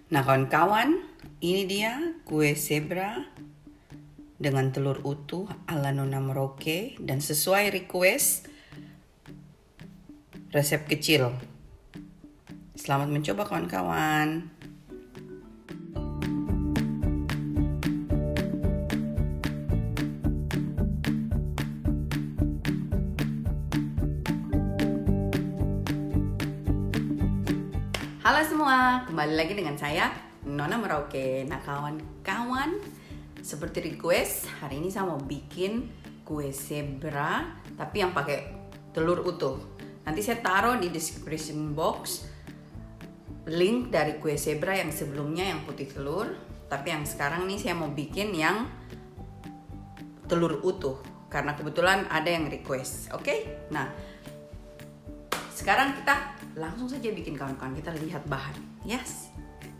Nah kawan-kawan, ini dia kue zebra dengan telur utuh ala Nona Merauke dan sesuai request resep kecil. Selamat mencoba kawan-kawan. Halo semua, kembali lagi dengan saya Nona Merauke. Nah kawan-kawan, seperti request, hari ini saya mau bikin kue zebra tapi yang pakai telur utuh. Nanti saya taruh di description box link dari kue zebra yang sebelumnya yang putih telur, tapi yang sekarang nih saya mau bikin yang telur utuh karena kebetulan ada yang request. Oke? Nah, sekarang kita langsung saja bikin kawan-kawan. Kita lihat bahan. Yes.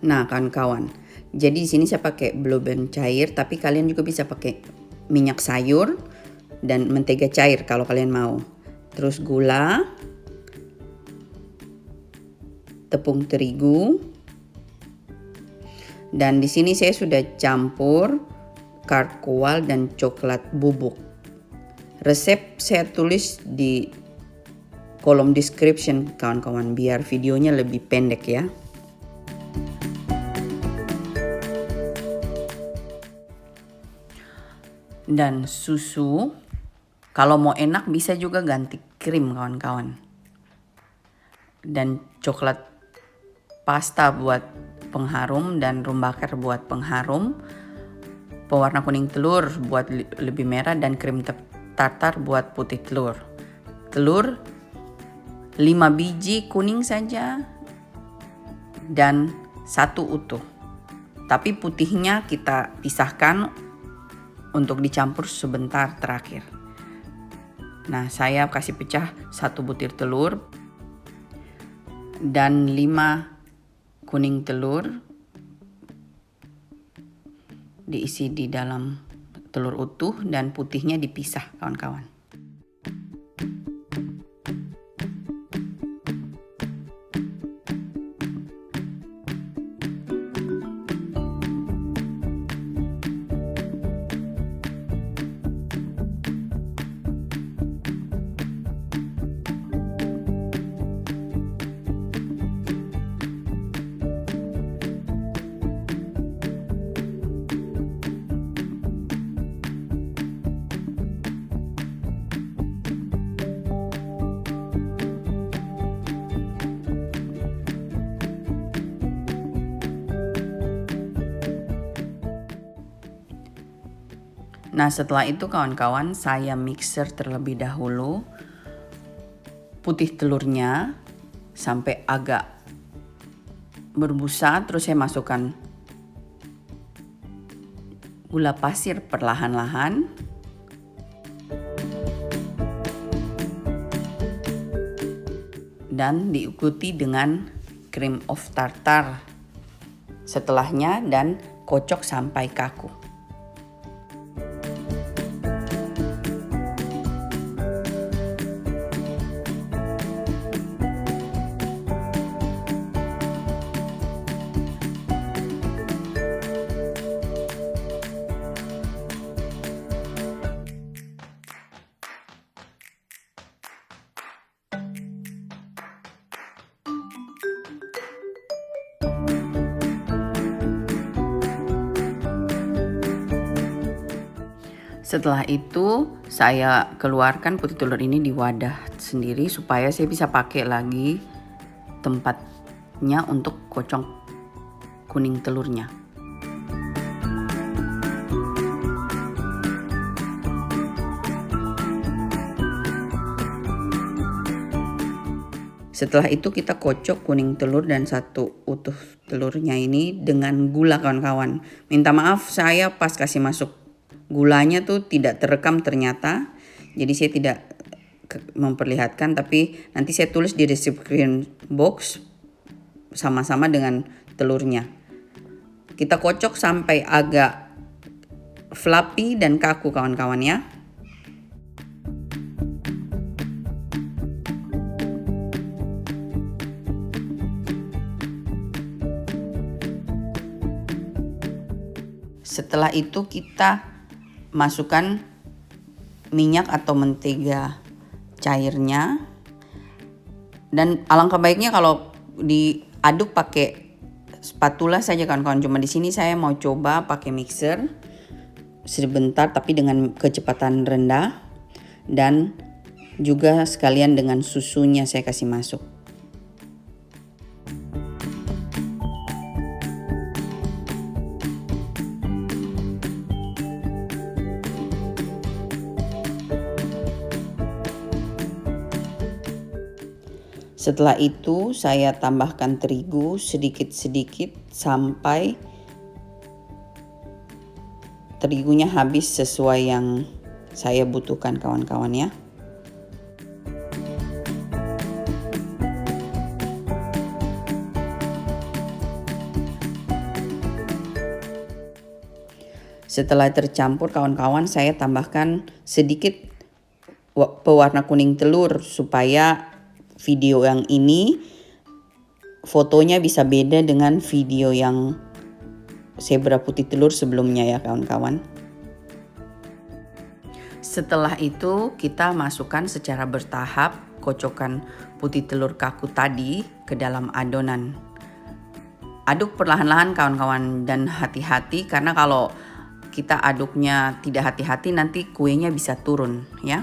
Nah, kawan-kawan. Jadi di sini saya pakai blue band cair, tapi kalian juga bisa pakai minyak sayur dan mentega cair kalau kalian mau. Terus gula, tepung terigu. Dan di sini saya sudah campur karkual dan coklat bubuk. Resep saya tulis di kolom description kawan-kawan biar videonya lebih pendek ya. Dan susu, kalau mau enak bisa juga ganti krim kawan-kawan. Dan coklat pasta buat pengharum dan rum bakar buat pengharum. Pewarna kuning telur buat lebih merah dan krim tartar buat putih telur. Telur 5 biji kuning saja dan 1 utuh. Tapi putihnya kita pisahkan untuk dicampur sebentar terakhir. Nah, saya kasih pecah 1 butir telur dan 5 kuning telur diisi di dalam telur utuh dan putihnya dipisah kawan-kawan. Nah setelah itu kawan-kawan saya mixer terlebih dahulu putih telurnya sampai agak berbusa, terus saya masukkan gula pasir perlahan-lahan. Dan diikuti dengan cream of tartar setelahnya dan kocok sampai kaku. Setelah itu saya keluarkan putih telur ini di wadah sendiri supaya saya bisa pakai lagi tempatnya untuk kocok kuning telurnya. Setelah itu kita kocok kuning telur dan 1 utuh telurnya ini dengan gula kawan-kawan. Minta maaf saya pas kasih masuk gulanya tuh tidak terekam ternyata. Jadi saya tidak memperlihatkan, tapi nanti saya tulis di description box sama-sama dengan telurnya. Kita kocok sampai agak fluffy dan kaku kawan-kawan ya. Setelah itu kita masukkan minyak atau mentega cairnya. Dan alangkah baiknya kalau diaduk pakai spatula saja kawan-kawan. Cuma di sini saya mau coba pakai mixer sebentar tapi dengan kecepatan rendah, dan juga sekalian dengan susunya saya kasih masuk. Setelah itu saya tambahkan terigu sedikit-sedikit sampai terigunya habis sesuai yang saya butuhkan kawan-kawan ya. Setelah tercampur kawan-kawan, saya tambahkan sedikit pewarna kuning telur supaya video yang ini fotonya bisa beda dengan video yang zebra putih telur sebelumnya ya kawan-kawan. Setelah itu kita masukkan secara bertahap kocokan putih telur kaku tadi ke dalam adonan. Aduk perlahan-lahan kawan-kawan dan hati-hati, karena kalau kita aduknya tidak hati-hati nanti kuenya bisa turun ya.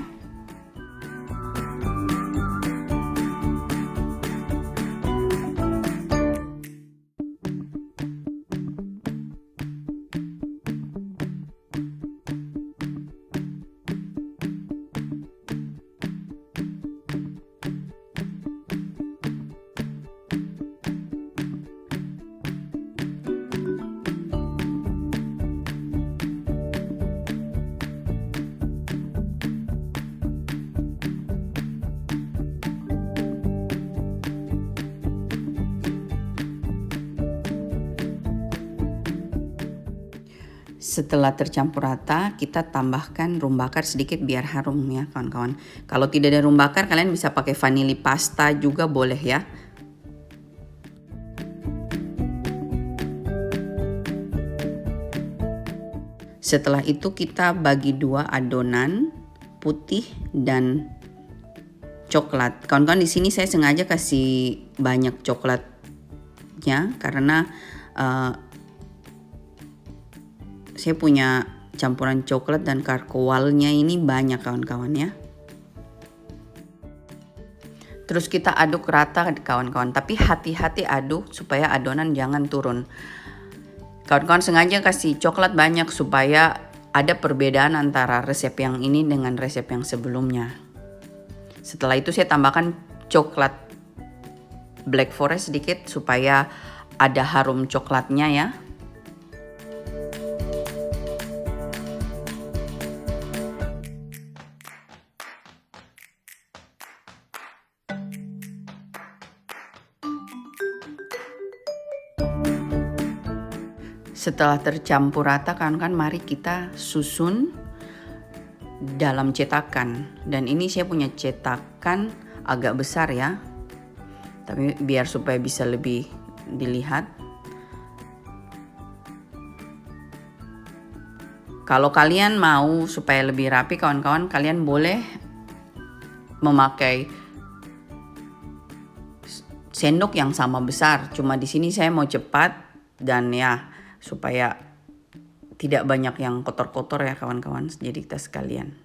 Setelah tercampur rata, kita tambahkan rum bakar sedikit biar harum ya kawan-kawan. Kalau tidak ada rum bakar, kalian bisa pakai vanili pasta juga boleh ya. Setelah itu kita bagi dua adonan putih dan coklat. Kawan-kawan, di sini saya sengaja kasih banyak coklatnya karena saya punya campuran coklat dan karkowalnya ini banyak kawan-kawan ya. Terus kita aduk rata kawan-kawan, tapi hati-hati aduk supaya adonan jangan turun. Kawan-kawan sengaja kasih coklat banyak supaya ada perbedaan antara resep yang ini dengan resep yang sebelumnya. Setelah itu saya tambahkan coklat black forest sedikit supaya ada harum coklatnya ya. Setelah tercampur rata kawan-kawan, mari kita susun dalam cetakan. Dan ini saya punya cetakan agak besar ya, tapi biar supaya bisa lebih dilihat. Kalau kalian mau supaya lebih rapi kawan-kawan, kalian boleh memakai sendok yang sama besar. Cuma di sini saya mau cepat dan ya supaya tidak banyak yang kotor-kotor ya kawan-kawan, jadi kita sekalian.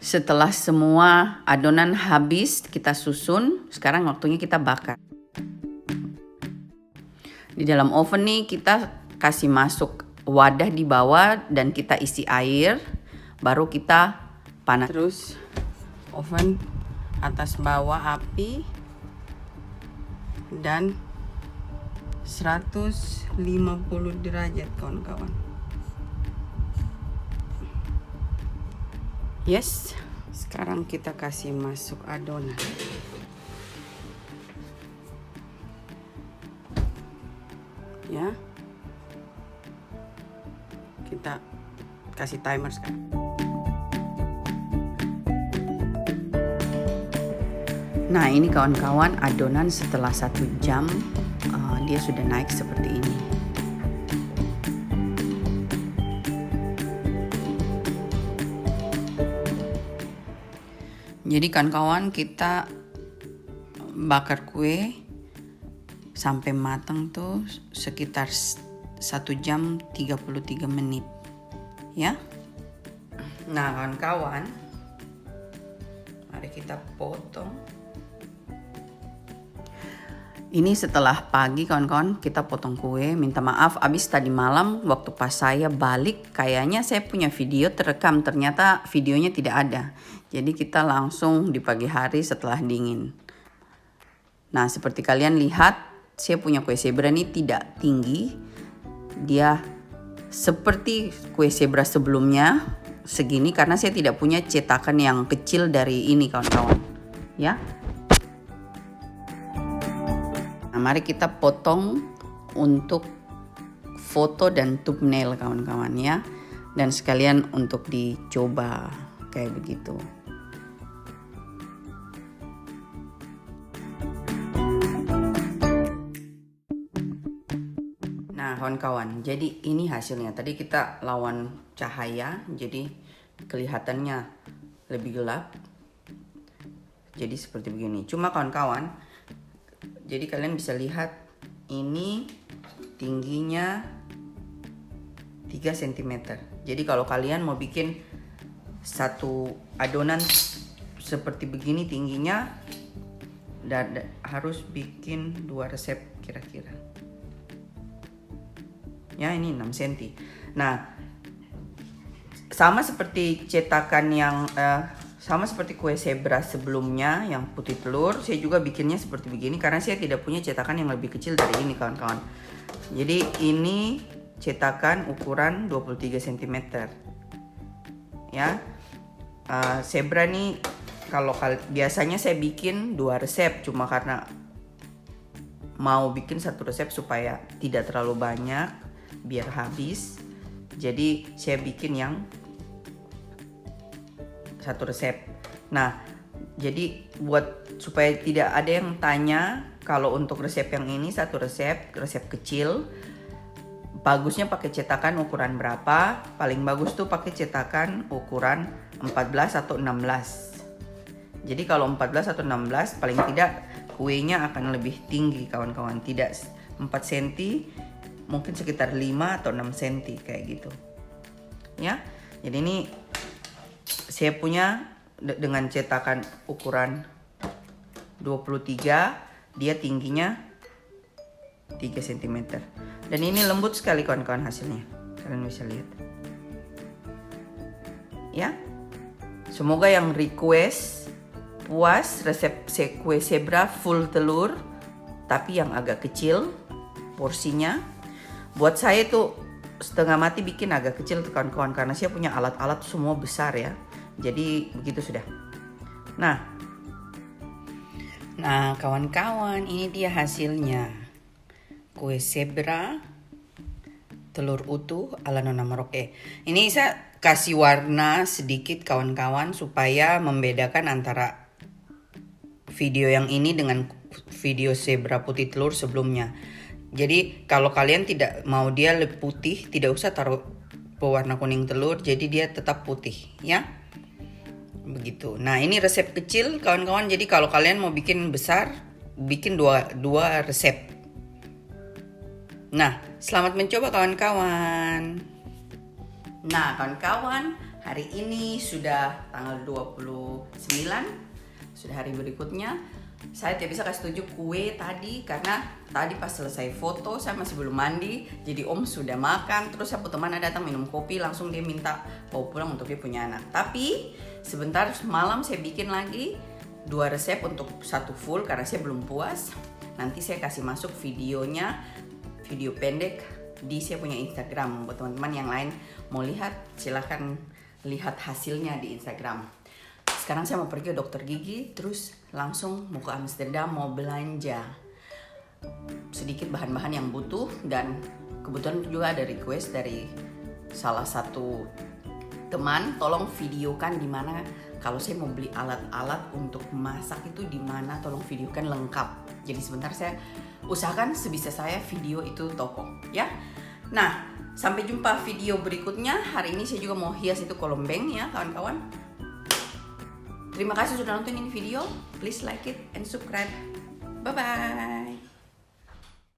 Setelah semua adonan habis kita susun, sekarang waktunya kita bakar. Di dalam oven nih kita kasih masuk wadah di bawah dan kita isi air, baru kita panas. Terus oven atas bawah api dan 150 derajat kawan-kawan. Yes, sekarang kita kasih masuk adonan. Ya, kita kasih timer sekarang. Nah ini kawan-kawan, adonan setelah 1 jam dia sudah naik seperti ini. Jadi kawan-kawan, kita bakar kue sampai matang tuh sekitar 1 jam 33 menit ya. Nah kawan-kawan, mari kita potong. Ini setelah pagi kawan-kawan kita potong kue. Minta maaf abis tadi malam waktu pas saya balik kayaknya saya punya video terekam, ternyata videonya tidak ada. Jadi kita langsung di pagi hari setelah dingin. Nah seperti kalian lihat, saya punya kue zebra ini tidak tinggi. Dia seperti kue zebra sebelumnya segini karena saya tidak punya cetakan yang kecil dari ini kawan-kawan ya. Nah, mari kita potong untuk foto dan thumbnail kawan-kawan ya. Dan sekalian untuk dicoba kayak begitu. Nah kawan-kawan, jadi ini hasilnya. Tadi kita lawan cahaya, jadi kelihatannya lebih gelap. Jadi seperti begini. Cuma kawan-kawan, jadi kalian bisa lihat ini tingginya 3 cm. Jadi kalau kalian mau bikin satu adonan seperti begini tingginya, harus bikin 2 resep kira-kira. Ya ini 6 cm. Nah sama seperti cetakan yang sama seperti kue zebra sebelumnya yang putih telur, saya juga bikinnya seperti begini karena saya tidak punya cetakan yang lebih kecil dari ini kawan-kawan. Jadi ini cetakan ukuran 23 cm. Ya. Zebra nih kalau biasanya saya bikin 2 resep, cuma karena mau bikin 1 resep supaya tidak terlalu banyak biar habis. Jadi saya bikin yang 1 resep. Nah, jadi buat supaya tidak ada yang tanya kalau untuk resep yang ini 1 resep kecil, bagusnya pakai cetakan ukuran berapa? Paling bagus tuh pakai cetakan ukuran 14 atau 16. Jadi kalau 14 atau 16 paling tidak kuenya akan lebih tinggi kawan-kawan, tidak 4 cm, mungkin sekitar 5 atau 6 cm kayak gitu. Ya. Jadi ini saya punya dengan cetakan ukuran 23, dia tingginya 3 cm. Dan ini lembut sekali kawan-kawan hasilnya. Kalian bisa lihat. Ya. Semoga yang request puas resep kue zebra full telur tapi yang agak kecil porsinya. Buat saya tuh setengah mati bikin agak kecil tuh kawan-kawan karena saya punya alat-alat semua besar ya. Jadi begitu sudah. Nah kawan-kawan, ini dia hasilnya. Kue zebra telur utuh ala Nona Merauke. Ini saya kasih warna sedikit kawan-kawan supaya membedakan antara video yang ini dengan video zebra putih telur sebelumnya. Jadi kalau kalian tidak mau dia lebih putih, tidak usah taruh pewarna kuning telur, jadi dia tetap putih ya. Begitu. Nah ini resep kecil kawan-kawan, jadi kalau kalian mau bikin besar, bikin dua resep. Nah selamat mencoba kawan-kawan. Nah kawan-kawan, Hari ini sudah tanggal 29, sudah hari berikutnya. Saya tidak bisa kasih tunjuk kue tadi karena tadi pas selesai foto saya masih belum mandi. Jadi om sudah makan, terus saya teman datang minum kopi, langsung dia minta bawa pulang untuk dia punya anak. Tapi sebentar malam saya bikin lagi 2 resep untuk 1 full karena saya belum puas. Nanti saya kasih masuk videonya, video pendek di saya punya Instagram. Buat teman-teman yang lain mau lihat, silahkan lihat hasilnya di Instagram. Sekarang saya mau pergi ke dokter gigi, terus langsung mau ke Amsterdam, mau belanja sedikit bahan-bahan yang butuh. Dan kebetulan juga ada request dari salah satu teman, tolong videokan di mana kalau saya mau beli alat-alat untuk masak itu di mana, tolong videokan lengkap. Jadi sebentar saya usahakan sebisa saya video itu toko ya. Nah, sampai jumpa video berikutnya. Hari ini saya juga mau hias itu kolombeng ya kawan-kawan. Terima kasih sudah nonton ini video. Please like it and subscribe. Bye bye.